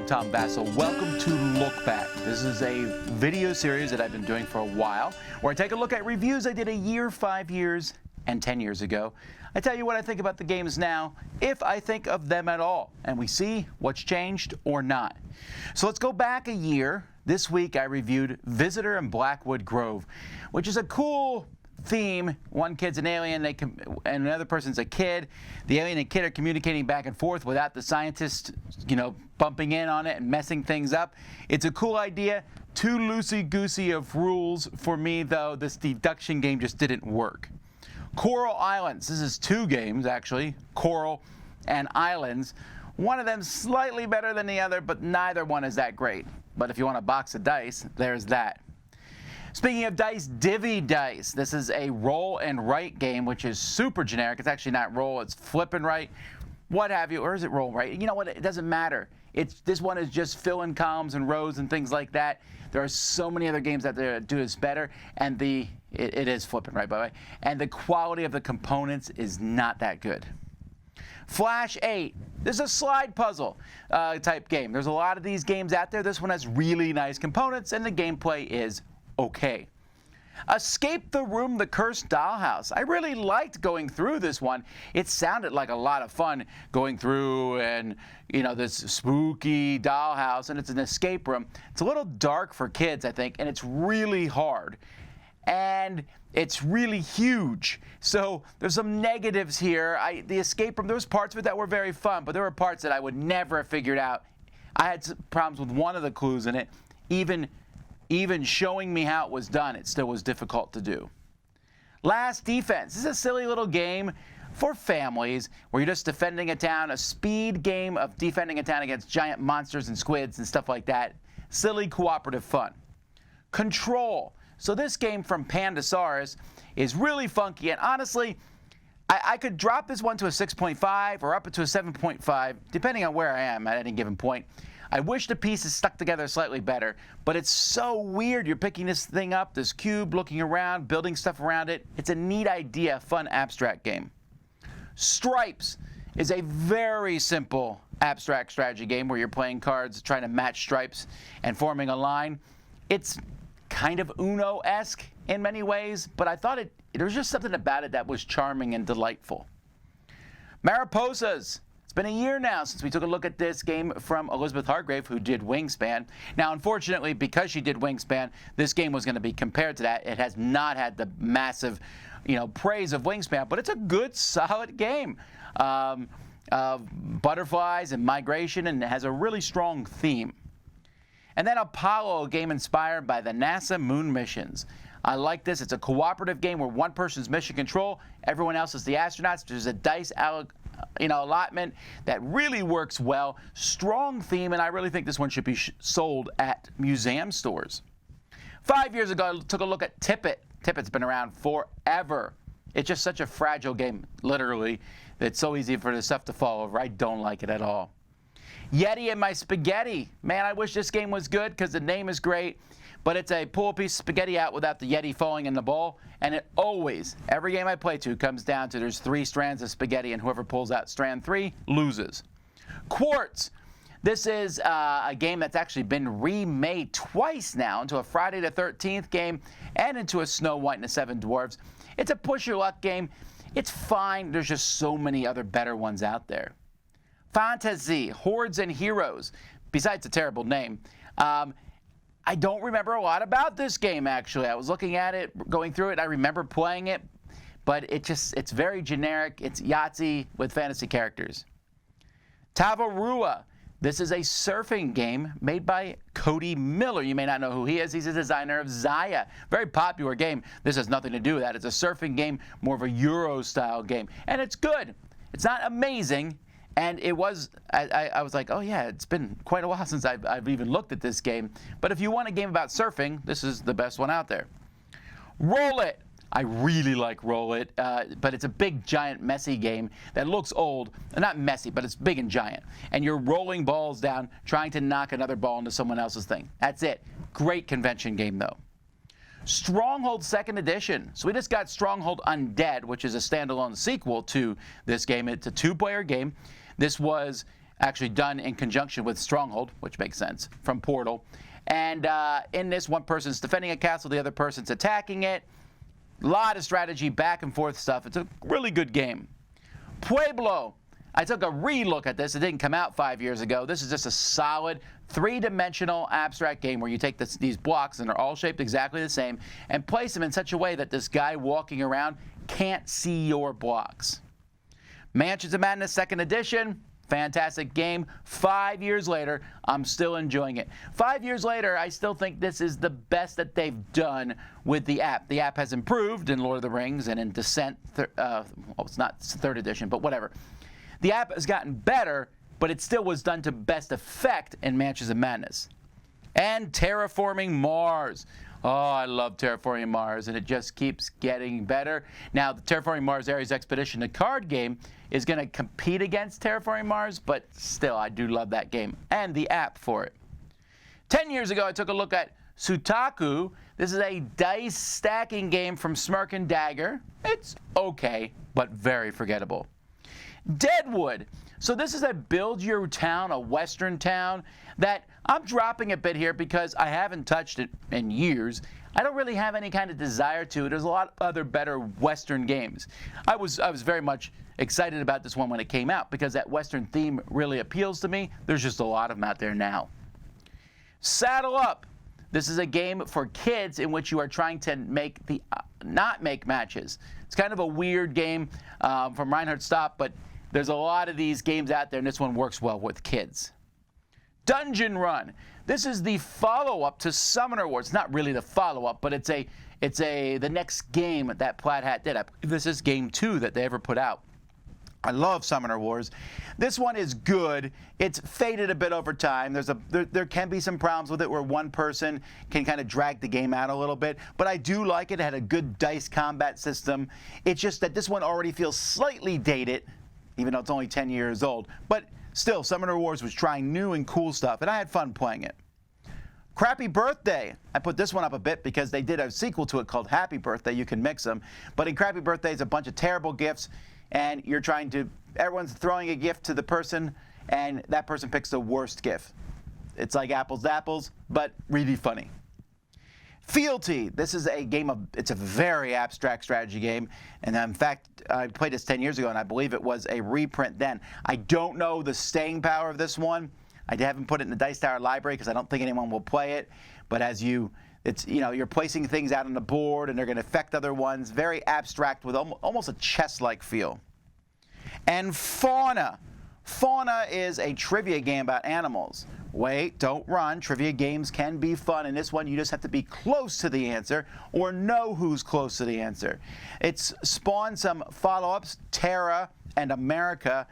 Tom Vasel. Welcome to Lookback. This is a video series that I've been doing for a while, where I take a look at reviews I did a year, 5 years, and 10 years ago. I tell you what I think about the games now, if I think of them at all, and we see what's changed or not. So let's go back a year. This week I reviewed Visitor in Blackwood Grove, which is a cool theme. One kid's an alien and another person's a kid. The alien and kid are communicating back and forth without the scientist, bumping in on it and messing things up. It's a cool idea. Too loosey-goosey of rules for me, though. This deduction game just didn't work. Coral Islands. This is two games, actually. Coral and Islands. One of them slightly better than the other, but neither one is that great. But if you want a box of dice, there's that. Speaking of dice, Divvy Dice. This is a roll and write game, which is super generic. It's actually not roll, it's flip and write, what have you. Or is it roll and write? You know what? It doesn't matter. This one is just fill in columns and rows and things like that. There are so many other games out there that do this better, and it is flip and write, by the way. And the quality of the components is not that good. Flash 8. This is a slide puzzle type game. There's a lot of these games out there. This one has really nice components, and the gameplay is okay. Escape the Room, the Cursed Dollhouse. I really liked going through this one. It sounded like a lot of fun going through and, this spooky dollhouse, and it's an escape room. It's a little dark for kids, I think, and it's really hard. And it's really huge. So there's some negatives here. The escape room, there was parts of it that were very fun, but there were parts that I would never have figured out. I had problems with one of the clues in it. Even showing me how it was done, it still was difficult to do. Last Defense. This is a silly little game for families where you're just defending a town, a speed game of defending a town against giant monsters and squids and stuff like that. Silly cooperative fun. Control. So this game from Pandasaurus is really funky, and honestly, I could drop this one to a 6.5 or up to a 7.5, depending on where I am at any given point. I wish the pieces stuck together slightly better, but it's so weird. You're picking this thing up, this cube, looking around, building stuff around it. It's a neat idea, fun abstract game. Stripes is a very simple abstract strategy game where you're playing cards, trying to match stripes and forming a line. It's kind of Uno-esque in many ways, but I thought there was just something about it that was charming and delightful. Mariposas. It's been a year now since we took a look at this game from Elizabeth Hargrave, who did Wingspan. Now, unfortunately, because she did Wingspan, this game was going to be compared to that. It has not had the massive, praise of Wingspan, but it's a good, solid game of butterflies and migration, and it has a really strong theme. And then Apollo, a game inspired by the NASA moon missions. I like this. It's a cooperative game where one person's mission control, everyone else is the astronauts. There's a dice allotment that really works well. Strong theme, and I really think this one should be sold at museum stores. 5 years ago, I took a look at Tippet. Tippet's been around forever. It's just such a fragile game, literally. It's so easy for the stuff to fall over. I don't like it at all. Yeti and My Spaghetti. Man, I wish this game was good because the name is great, but it's a pull a piece of spaghetti out without the Yeti falling in the bowl, and it always, every game I play comes down to there's 3 strands of spaghetti, and whoever pulls out strand 3 loses. Quartz. This is a game that's actually been remade twice now into a Friday the 13th game and into a Snow White and the Seven Dwarfs. It's a push your luck game. It's fine. There's just so many other better ones out there. Fantasy, Hordes and Heroes, besides a terrible name. I don't remember a lot about this game, actually. I was looking at it, going through it. I remember playing it, but it's very generic. It's Yahtzee with fantasy characters. Tavarua. This is a surfing game made by Cody Miller. You may not know who he is. He's a designer of Zaya. Very popular game. This has nothing to do with that. It's a surfing game, more of a Euro-style game. And it's good. It's not amazing. And it was, I was like, oh yeah, it's been quite a while since I've even looked at this game. But if you want a game about surfing, this is the best one out there. Roll It. I really like Roll It, but it's a big, giant, messy game that looks old. Not messy, but it's big and giant. And you're rolling balls down, trying to knock another ball into someone else's thing. That's it. Great convention game, though. Stronghold 2nd Edition. So we just got Stronghold Undead, which is a standalone sequel to this game. It's a 2-player game. This was actually done in conjunction with Stronghold, which makes sense, from Portal. And in this, one person's defending a castle, the other person's attacking it. A lot of strategy, back and forth stuff. It's a really good game. Pueblo. I took a re-look at this. It didn't come out 5 years ago. This is just a solid three-dimensional abstract game where you take these blocks, and they're all shaped exactly the same, and place them in such a way that this guy walking around can't see your blocks. Mansions of Madness 2nd Edition. Fantastic game. 5 years later, I'm still enjoying it. 5 years later, I still think this is the best that they've done with the app. The app has improved in Lord of the Rings and in Descent. Well, it's not 3rd edition, but whatever. The app has gotten better, but it still was done to best effect in Mansions of Madness. And Terraforming Mars. Oh, I love Terraforming Mars, and it just keeps getting better. Now, the Terraforming Mars Ares Expedition, the card game, is going to compete against Terraforming Mars, but still, I do love that game and the app for it. 10 years ago, I took a look at Sutaku. This is a dice stacking game from Smirk and Dagger. It's okay, but very forgettable. Deadwood. So this is a build your town, a western town, that I'm dropping a bit here because I haven't touched it in years. I don't really have any kind of desire to. There's a lot of other better western games. I was very much excited about this one when it came out because that western theme really appeals to me. There's just a lot of them out there now. Saddle Up. This is a game for kids in which you are trying to make not make matches. It's kind of a weird game from Reinhard Stopp, but there's a lot of these games out there, and this one works well with kids. Dungeon Run. This is the follow-up to Summoner Wars. It's not really the follow-up, but it's the next game that Plaid Hat did. This is game 2 that they ever put out. I love Summoner Wars. This one is good. It's faded a bit over time. There can be some problems with it where one person can kind of drag the game out a little bit, but I do like it. It had a good dice combat system. It's just that this one already feels slightly dated, even though it's only 10 years old. But still, Summoner Wars was trying new and cool stuff, and I had fun playing it. Crappy Birthday. I put this one up a bit because they did a sequel to it called Happy Birthday. You can mix them. But in Crappy Birthday, it's a bunch of terrible gifts, and everyone's throwing a gift to the person, and that person picks the worst gift. It's like apples to apples, but really funny. Fealty. This is a game it's a very abstract strategy game, and in fact, I played this 10 years ago, and I believe it was a reprint then. I don't know the staying power of this one. I haven't put it in the Dice Tower library because I don't think anyone will play it, but you're placing things out on the board, and they're going to affect other ones. Very abstract with almost a chess-like feel. And Fauna. Fauna is a trivia game about animals. Wait, don't run. Trivia games can be fun. In this one, you just have to be close to the answer or know who's close to the answer. It's spawned some follow-ups, Terra and America,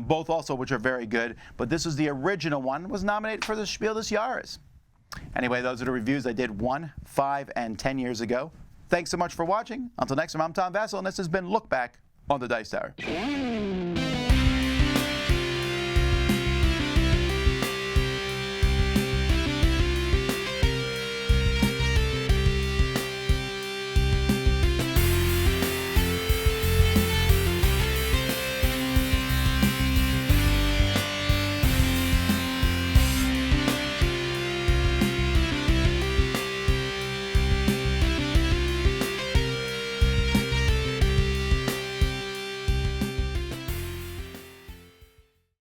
both also which are very good. But this was the original one. It was nominated for the Spiel des Jahres. Anyway, those are the reviews I did 1, 5, and 10 years ago. Thanks so much for watching. Until next time, I'm Tom Vasel, and this has been Look Back on the Dice Tower.